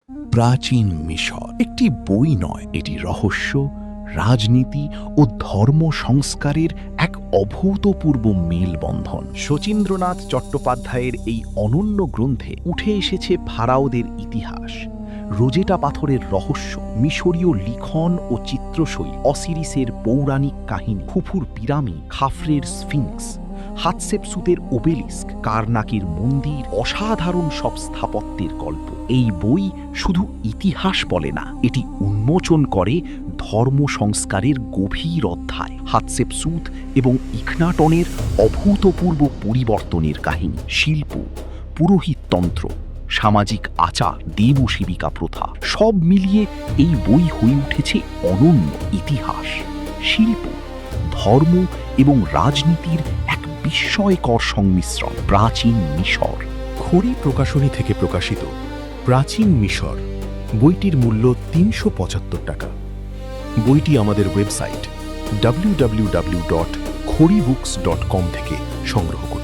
প্রাচীন মিশর একটি বই নয়, এটি রহস্য, রাজনীতি ও ধর্ম সংস্কারের এক অভূতপূর্ব মেলবন্ধন। শচীন্দ্রনাথ চট্টোপাধ্যায়ের এই অনন্য গ্রন্থে উঠে এসেছে ফারাওদের ইতিহাস, রোজেটা পাথরের রহস্য, মিশরীয় লিখন ও চিত্রশৈলী, অসিরিসের পৌরাণিক কাহিনী, খুফুর পিরামিড, খাফরের স্ফিংক্স, হাতশেপসুতের ওবেলিস্ক, কারনাকের মন্দির, অসাধারণ সব স্থাপত্যের গল্প। এই বই শুধু ইতিহাস বলে না, এটি উন্মোচন করে ধর্ম সংস্কারের গভীর অধ্যায়, হাতশেপসুত এবং ইখনাটনের অভূতপূর্ব পরিবর্তনের কাহিনী, শিল্প, পুরোহিততন্ত্র, সামাজিক আচার, দেবসেবিকা প্রথা, সব মিলিয়ে এই বই হয়ে উঠেছে অনন্য ইতিহাস, শিল্প, ধর্ম এবং রাজনীতির এক বিস্ময়কর সংমিশ্রণ। প্রাচীন মিশর। খড়ি প্রকাশনী থেকে প্রকাশিত প্রাচীন মিশর বইটির মূল্য ৩৭৫ টাকা। বইটি আমাদের ওয়েবসাইট www.khoribooks.com থেকে সংগ্রহ করুন।